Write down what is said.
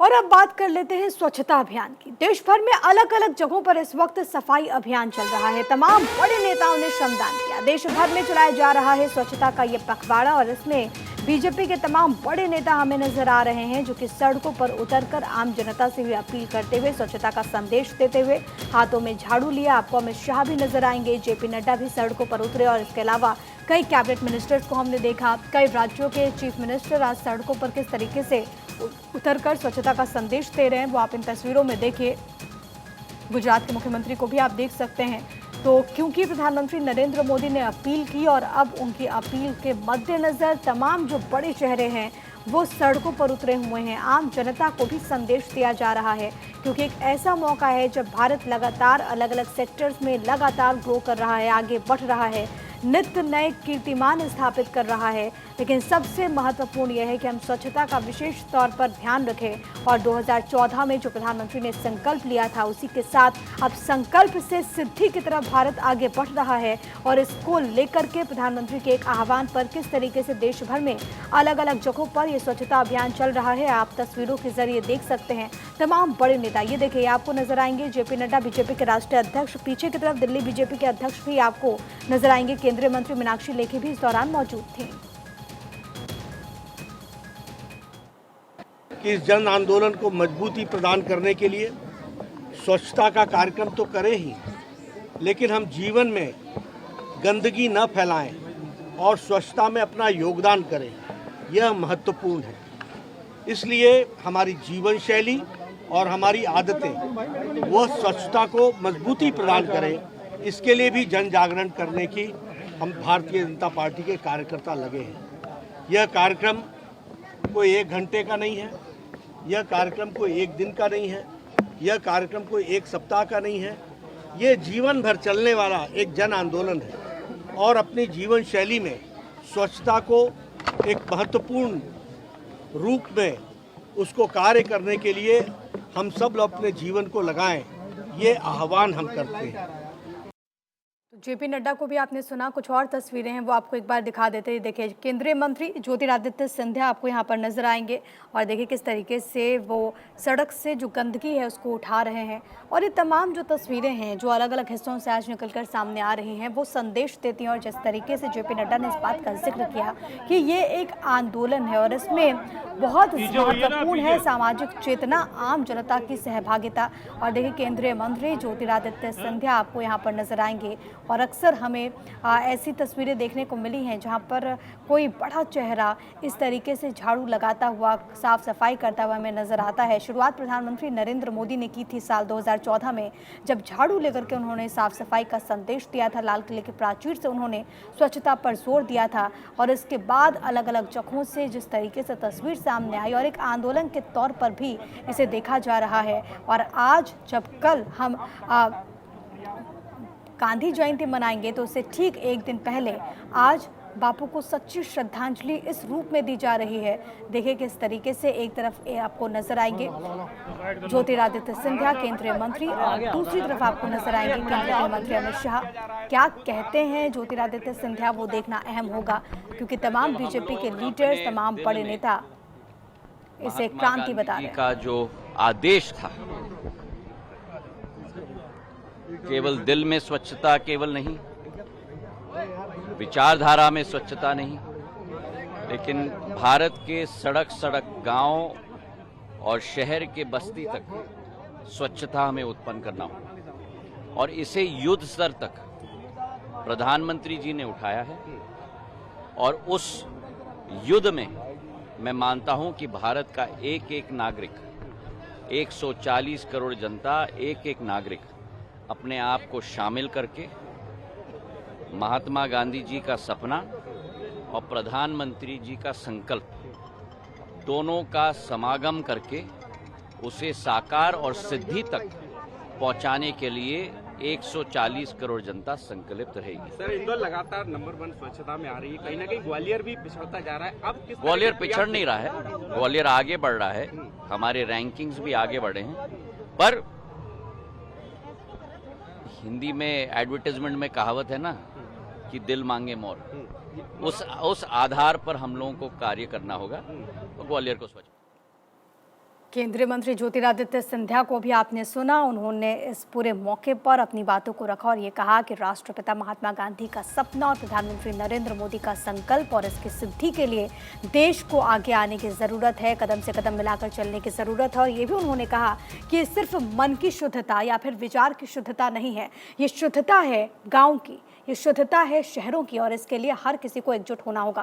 और अब बात कर लेते हैं स्वच्छता अभियान की। देश भर में अलग अलग जगहों पर इस वक्त सफाई अभियान चल रहा है। तमाम बड़े नेताओं ने श्रमदान किया। देश भर में चलाया जा रहा है स्वच्छता का ये पखवाड़ा और इसमें बीजेपी के तमाम बड़े नेता हमें नजर आ रहे हैं, जो कि सड़कों पर उतरकर आम जनता से भी अपील करते हुए, स्वच्छता का संदेश देते हुए, हाथों में झाड़ू लिया। आपको अमित शाह भी नजर आएंगे, जेपी नड्डा भी सड़कों पर उतरे और इसके अलावा कई कैबिनेट मिनिस्टर्स को हमने देखा। कई राज्यों के चीफ मिनिस्टर आज सड़कों पर किस तरीके से उतरकर स्वच्छता का संदेश दे रहे हैं वो आप इन तस्वीरों में देखिए। गुजरात के मुख्यमंत्री को भी आप देख सकते हैं। तो क्योंकि प्रधानमंत्री नरेंद्र मोदी ने अपील की और अब उनकी अपील के मद्देनजर तमाम जो बड़े चेहरे हैं वो सड़कों पर उतरे हुए हैं। आम जनता को भी संदेश दिया जा रहा है, क्योंकि एक ऐसा मौका है जब भारत लगातार अलग अलग सेक्टर्स में लगातार ग्रो कर रहा है, आगे बढ़ रहा है, नित्य नए कीर्तिमान स्थापित कर रहा है। लेकिन सबसे महत्वपूर्ण यह है कि हम स्वच्छता का विशेष तौर पर ध्यान रखें और 2014 में जो प्रधानमंत्री ने संकल्प लिया था उसी के साथ अब संकल्प से सिद्धि की तरफ भारत आगे बढ़ रहा है। और इसको लेकर के प्रधानमंत्री के एक आह्वान पर किस तरीके से देश भर में अलग अलग जगहों पर ये स्वच्छता अभियान चल रहा है, आप तस्वीरों के जरिए देख सकते हैं। तमाम बड़े नेता, ये देखिए आपको नजर आएंगे जेपी नड्डा बीजेपी के राष्ट्रीय अध्यक्ष, पीछे की तरफ दिल्ली बीजेपी के अध्यक्ष भी आपको नजर आएंगे, केंद्रीय मंत्री मीनाक्षी लेखी भी इस दौरान मौजूद थी। इस जन आंदोलन को मजबूती प्रदान करने के लिए स्वच्छता का कार्यक्रम तो करें ही, लेकिन हम जीवन में गंदगी न फैलाएं और स्वच्छता में अपना योगदान करें, यह महत्वपूर्ण है। इसलिए हमारी जीवन शैली और हमारी आदतें वह स्वच्छता को मजबूती प्रदान करें, इसके लिए भी जन जागरण करने की हम भारतीय जनता पार्टी के कार्यकर्ता लगे हैं। यह कार्यक्रम कोई 1 घंटे का नहीं है, यह कार्यक्रम कोई 1 दिन का नहीं है, यह कार्यक्रम कोई 1 सप्ताह का नहीं है, ये जीवन भर चलने वाला एक जन आंदोलन है। और अपनी जीवन शैली में स्वच्छता को एक महत्वपूर्ण रूप में उसको कार्य करने के लिए हम सब लोग अपने जीवन को लगाएं, ये आह्वान हम करते हैं। जेपी नड्डा को भी आपने सुना, कुछ और तस्वीरें हैं वो आपको एक बार दिखा देते हैं। देखिए केंद्रीय मंत्री ज्योतिरादित्य सिंधिया आपको यहाँ पर नजर आएंगे और देखिए किस तरीके से वो सड़क से जो गंदगी है उसको उठा रहे हैं। और ये तमाम जो तस्वीरें हैं जो अलग अलग हिस्सों से आज निकलकर सामने आ रही हैं वो संदेश देती हैं। और जिस तरीके से जेपी नड्डा ने इस बात का जिक्र किया कि ये एक आंदोलन है और इसमें बहुत महत्वपूर्ण है सामाजिक चेतना, आम जनता की सहभागिता। और देखिए केंद्रीय मंत्री ज्योतिरादित्य सिंधिया आपको यहाँ पर नजर आएंगे और अक्सर हमें ऐसी तस्वीरें देखने को मिली हैं जहां पर कोई बड़ा चेहरा इस तरीके से झाड़ू लगाता हुआ, साफ सफाई करता हुआ हमें नजर आता है। शुरुआत प्रधानमंत्री नरेंद्र मोदी ने की थी साल 2014 में, जब झाड़ू लेकर के उन्होंने साफ सफाई का संदेश दिया था। लाल किले के प्राचीर से उन्होंने स्वच्छता पर जोर दिया था और इसके बाद अलग अलग जगहों से जिस तरीके से तस्वीर सामने आई और एक आंदोलन के तौर पर भी इसे देखा जा रहा है। और आज जब कल हम गांधी जयंती मनाएंगे तो उससे ठीक 1 दिन पहले आज बापू को सच्ची श्रद्धांजलि इस रूप में दी जा रही है। देखिए किस तरीके से एक तरफ आपको नजर आएंगे ज्योतिरादित्य सिंधिया केंद्रीय मंत्री और दूसरी तरफ आपको नजर आएंगे केंद्रीय मंत्री अमित शाह। क्या कहते हैं ज्योतिरादित्य सिंधिया वो देखना अहम होगा, क्योंकि तमाम बीजेपी के लीडर्स, तमाम बड़े नेता इसे क्रांति बता रहे हैं। का जो आदेश था, केवल दिल में स्वच्छता केवल नहीं, विचारधारा में स्वच्छता नहीं, लेकिन भारत के सड़क सड़क, गांव और शहर के बस्ती तक स्वच्छता हमें उत्पन्न करना होगा। और इसे युद्ध स्तर तक प्रधानमंत्री जी ने उठाया है और उस युद्ध में मैं मानता हूं कि भारत का एक एक नागरिक, 140 करोड़ जनता, एक एक नागरिक अपने आप को शामिल करके महात्मा गांधी जी का सपना और प्रधानमंत्री जी का संकल्प दोनों का समागम करके उसे साकार और सिद्धि तक पहुंचाने के लिए 140 करोड़ जनता संकल्पित रहेगी। सर, इंदौर लगातार नंबर 1 स्वच्छता में आ रही है, कहीं ना कहीं ग्वालियर भी पिछड़ता जा रहा है। अब किस ग्वालियर पिछड़ नहीं रहा है, ग्वालियर आगे बढ़ रहा है, हमारे रैंकिंग्स भी आगे बढ़े हैं। पर हिंदी में एडवर्टाइजमेंट में कहावत है ना कि दिल मांगे मोर, उस आधार पर हम लोगों को कार्य करना होगा और ग्वालियर को स्वच्छ केंद्रीय मंत्री ज्योतिरादित्य सिंधिया को भी आपने सुना। उन्होंने इस पूरे मौके पर अपनी बातों को रखा और ये कहा कि राष्ट्रपिता महात्मा गांधी का सपना और प्रधानमंत्री नरेंद्र मोदी का संकल्प और इसकी सिद्धि के लिए देश को आगे आने की ज़रूरत है, कदम से कदम मिलाकर चलने की ज़रूरत है। और ये भी उन्होंने कहा कि ये सिर्फ मन की शुद्धता या फिर विचार की शुद्धता नहीं है, ये शुद्धता है गाँव की, ये शुद्धता है शहरों की और इसके लिए हर किसी को एकजुट होना होगा।